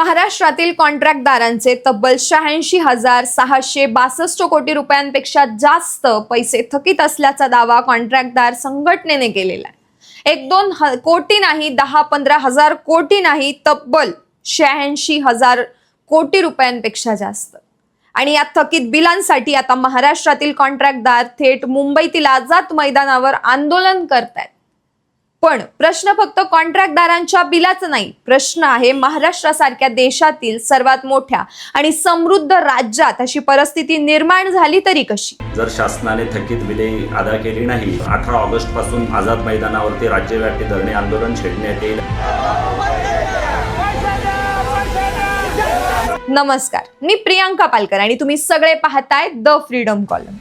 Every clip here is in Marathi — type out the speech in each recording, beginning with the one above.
महाराष्ट्रातील कॉन्ट्रॅक्टदारांचे तब्बल 86,662 कोटी रुपयांपेक्षा जास्त पैसे थकीत असल्याचा दावा कॉन्ट्रॅक्टदार संघटनेने केलेला आहे। 1-2 कोटी नाही, 10-15 हजार कोटी नाही, तब्बल 86,000 कोटी रुपयांपेक्षा जास्त। आणि या थकीत बिलांसाठी आता महाराष्ट्रातील कॉन्ट्रॅक्टदार थेट मुंबईतील आझाद मैदानावर आंदोलन करतायत। पण प्रश्न फक्त कॉन्ट्रॅक्टदारांच्या बिलाचा नाही, प्रश्न आहे महाराष्ट्रासारख्या देशातील सर्वात मोठ्या आणि समृद्ध राज्यात अशी परिस्थिती निर्माण झाली तरी कशी। जर शासनाने थकीत बिले अदा केली नाही, 18 ऑगस्ट पासून आझाद मैदानावरती राज्यव्यापी धरणे आंदोलन छेडण्यात येईल। नमस्कार, मी प्रियांका पालकर आणि तुम्ही सगळे पाहताय द फ्रीडम कॉलम।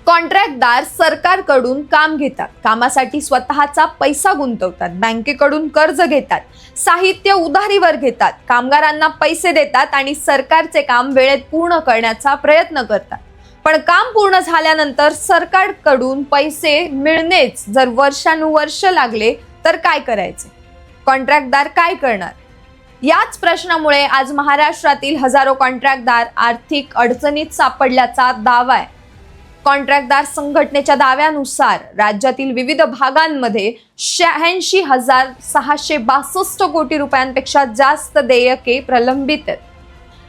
कॉन्ट्रॅक्टदार सरकारकडून काम घेतात, कामासाठी स्वतःचा पैसा गुंतवतात, बँकेकडून कर्ज घेतात, साहित्य उधारीवर घेतात, कामगारांना पैसे देतात आणि सरकारचे काम वेळेत पूर्ण करण्याचा प्रयत्न करतात। पण काम पूर्ण झाल्यानंतर सरकारकडून पैसे मिळणेच जर वर्षानुवर्ष लागले तर काय करायचे? कॉन्ट्रॅक्टदार काय करणार? याच प्रश्नामुळे आज महाराष्ट्रातील हजारो कॉन्ट्रॅक्टदार आर्थिक अडचणीत सापडल्याचा दावा आहे। कॉन्ट्रॅक्टदार संघटनेच्या दाव्यानुसार राज्यातील विविध भागांमध्ये 86,662 कोटी रुपयांपेक्षा जास्त देयके प्रलंबित आहेत।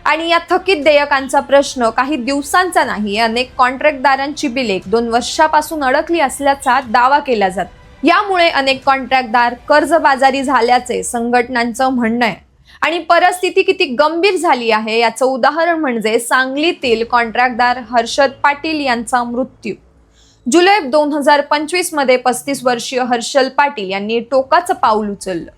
आणि या थकीत देयकांचा प्रश्न काही दिवसांचा नाही, अनेक कॉन्ट्रॅक्टदारांची बिले 1-2 वर्षापासून अडकली असल्याचा दावा केला जातो। यामुळे अनेक कॉन्ट्रॅक्टदार कर्जबाजारी झाल्याचे संघटनांचं म्हणणं आहे। आणि परिस्थिती किती गंभीर झाली आहे याचं उदाहरण म्हणजे सांगलीतील कॉन्ट्रॅक्टदार हर्षद पाटील यांचा मृत्यू। जुलै 2025 मध्ये 35 वर्षीय हर्षल पाटील यांनी टोकाचं पाऊल उचललं।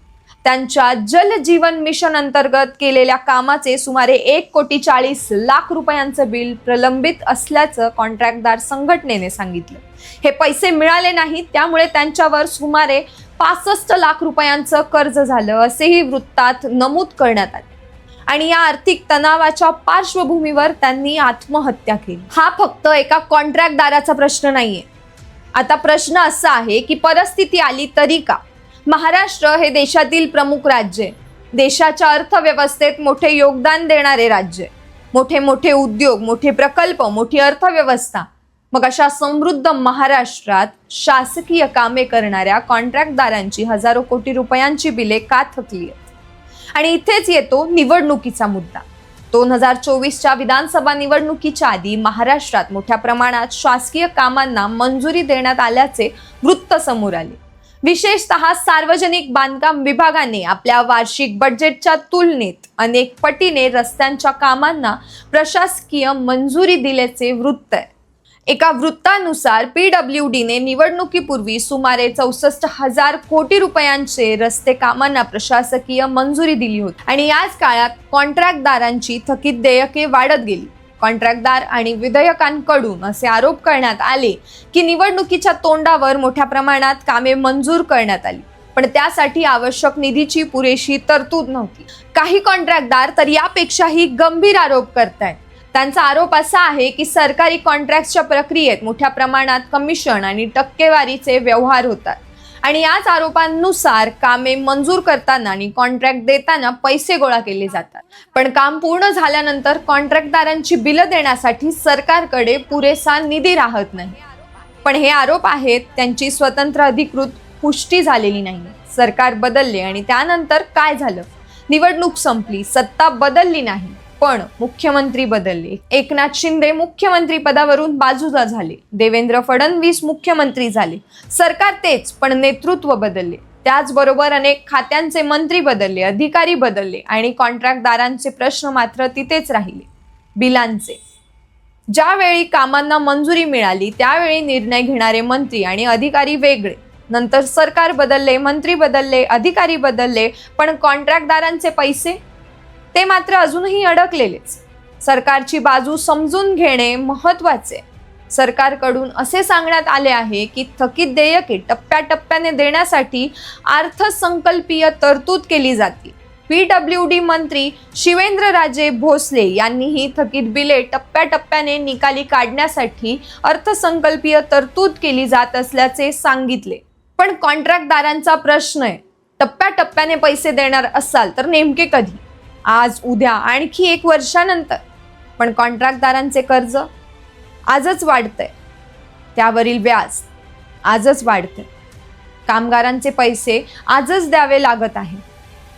त्यांच्या जल जीवन मिशन अंतर्गत केलेल्या कामाचे सुमारे 1,40,00,000 रुपयांचं बिल प्रलंबित असल्याचं कॉन्ट्रॅक्टदार संघटनेने सांगितलं। हे पैसे मिळाले नाहीत, त्यामुळे त्यांच्यावर सुमारे 65 लाख रुपयांचं कर्ज झालं असेही वृत्तात नमूद करण्यात आले। आणि या आर्थिक तणावाच्या पार्श्वभूमीवर त्यांनी आत्महत्या केली। हा फक्त एका कॉन्ट्रॅक्टदाराचा प्रश्न नाहीये। आता प्रश्न असा आहे की परिस्थिती आली तरी का? महाराष्ट्र हे देशातील प्रमुख राज्य आहे, देशाच्या अर्थव्यवस्थेत मोठे योगदान देणारे राज्य आहे। मोठे मोठे उद्योग, मोठे प्रकल्प, मोठी अर्थव्यवस्था। मग अशा समृद्ध महाराष्ट्रात शासकीय कामे करणाऱ्या कॉन्ट्रॅक्टदारांची हजारो कोटी रुपयांची बिले का थकली आहेत? आणि इथेच येतो निवडणुकीचा मुद्दा। 2024च्या विधानसभा निवडणुकीच्या आधी महाराष्ट्रात मोठ्या प्रमाणात शासकीय कामांना मंजुरी देण्यात आल्याचे वृत्त समोर आले। विशेषतः सार्वजनिक बांधकाम विभागाने आपल्या वार्षिक बजेटच्या तुलनेत अनेक पटीने रस्त्यांच्या कामांना प्रशासकीय मंजुरी दिल्याचे वृत्त आहे। एका वृत्तानुसार PWDने निवडणुकीपूर्वी सुमारे 64,000 कोटी रुपयांचे रस्ते कामांना प्रशासकीय मंजुरी दिली होती। आणि याच काळात कॉन्ट्रॅक्टदारांची थकीत देयके वाढत गेली। कॉन्ट्रॅक्टदार आणि विधेयकांकडून असे आरोप करण्यात आले की निवडणुकीच्या तोंडावर मोठ्या प्रमाणात कामे मंजूर करण्यात आली, पण त्यासाठी आवश्यक निधीची पुरेशी तरतूद नव्हती। काही कॉन्ट्रॅक्टदार तर यापेक्षाही गंभीर आरोप करतायत। त्यांचा आरोप असा आहे की सरकारी कॉन्ट्रॅक्टच्या प्रक्रियेत मोठ्या प्रमाणात कमिशन आणि टक्केवारीचे व्यवहार होतात। आणि याच आरोपांनुसार कामे मंजूर करताना आणि कॉन्ट्रॅक्ट देताना पैसे गोळा केले जातात, पण काम पूर्ण झाल्यानंतर कॉन्ट्रॅक्टदारांची बिलं देण्यासाठी सरकारकडे पुरेसा निधी राहत नाही। पण हे आरोप आहेत, त्यांची स्वतंत्र अधिकृत पुष्टी झालेली नाही। सरकार बदलले आणि त्यानंतर काय झालं? निवडणूक संपली, सत्ता बदलली नाही, पण मुख्यमंत्री बदलले। एकनाथ शिंदे मुख्यमंत्री पदावरून बाजूला झाले, देवेंद्र फडणवीस मुख्यमंत्री झाले। सरकार तेच, पण नेतृत्व बदलले। त्याचबरोबर अनेक खात्यांचे मंत्री बदलले, अधिकारी बदलले आणि कॉन्ट्रॅक्टदारांचे प्रश्न मात्र तिथेच राहिले, बिलांचे। ज्यावेळी कामांना मंजुरी मिळाली त्यावेळी निर्णय घेणारे मंत्री आणि अधिकारी वेगळे, नंतर सरकार बदलले, मंत्री बदलले, अधिकारी बदलले, पण कॉन्ट्रॅक्टदारांचे पैसे ते मात्र अजूनही अडकलेलेच। सरकारची बाजू समजून घेणे महत्त्वाचे। सरकारकडून असे सांगण्यात आले आहे की थकीत देयके टप्प्याटप्प्याने देण्यासाठी अर्थसंकल्पीय तरतूद केली जाते। PWD मंत्री शिवेंद्रराजे भोसले यांनीही थकीत बिले टप्प्याटप्प्याने निकाली काढण्यासाठी अर्थसंकल्पीय तरतूद केली जात असल्याचे सांगितले। पण कॉन्ट्रॅक्टदारांचा प्रश्न आहे, टप्प्याटप्प्याने पैसे देणार असाल तर नेमके कधी? आज उद्या आणखी 1 वर्षानंतर, पण कॉन्ट्रॅक्टदारांचे कर्ज आजच वाढतंय, त्यावरील व्याज आजच वाढते, कामगारांचे पैसे आजच द्यावे लागत आहे.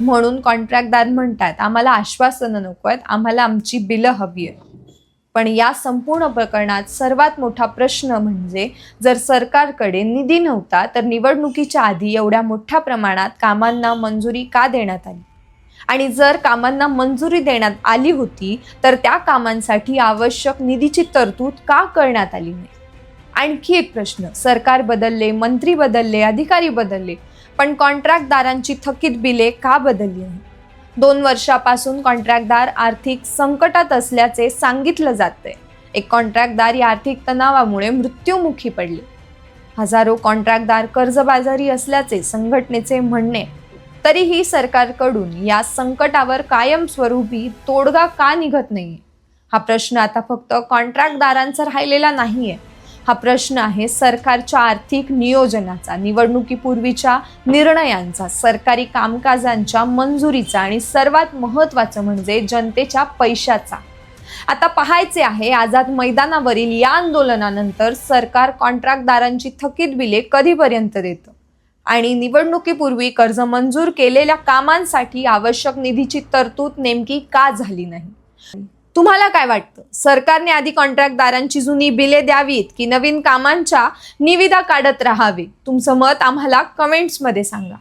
म्हणून कॉन्ट्रॅक्टदार म्हणतात, आम्हाला आश्वासनं नको आहेत, आम्हाला आमची बिलं हवी आहेत. पण या संपूर्ण प्रकरणात सर्वात मोठा प्रश्न म्हणजे, जर सरकारकडे निधी नव्हता तर निवडणुकीच्या आधी एवढ्या मोठ्या प्रमाणात कामांना मंजुरी का देण्यात आली? आणि जर कामांना मंजुरी देण्यात आली होती तर त्या कामांसाठी आवश्यक निधीची तरतूद का करण्यात आली नाही? आणखी एक प्रश्न, सरकार बदलले, मंत्री बदलले, अधिकारी बदलले, पण कॉन्ट्रॅक्टदारांची थकीत बिले का बदलली नाही? 2 वर्षापासून कॉन्ट्रॅक्टदार आर्थिक संकटात असल्याचे सांगितलं जातंय. एक कॉन्ट्रॅक्टदार या आर्थिक तणावामुळे मृत्युमुखी पडले. हजारो कॉन्ट्रॅक्टदार कर्जबाजारी असल्याचे संघटनेचे म्हणणे. तरीही सरकारकडून या संकटावर कायमस्वरूपी तोडगा का निघत नाहीये? हा प्रश्न आता फक्त कॉन्ट्रॅक्टदारांचा राहिलेला नाहीये. हा प्रश्न आहे सरकारच्या आर्थिक नियोजनाचा, निवडणुकीपूर्वीच्या निर्णयांचा, सरकारी कामकाजांच्या मंजुरीचा आणि सर्वात महत्त्वाचं म्हणजे जनतेच्या पैशाचा. आता पाहायचे आहे, आझाद मैदानावरील या आंदोलनानंतर सरकार कॉन्ट्रॅक्टदारांची थकीत बिले कधीपर्यंत देतं आणि निवडणुकीपूर्वी कर्ज मंजूर केलेल्या कामांसाठी आवश्यक निधीची तरतूद नेमकी का झाली नाही? तुम्हाला काय वाटतं? सरकारने आधी कॉन्ट्रॅक्टदारांची जुनी बिले द्यावीत की नवीन कामांच्या निविदा काढत राहावे? तुमचं मत आम्हाला कमेंट्समध्ये सांगा.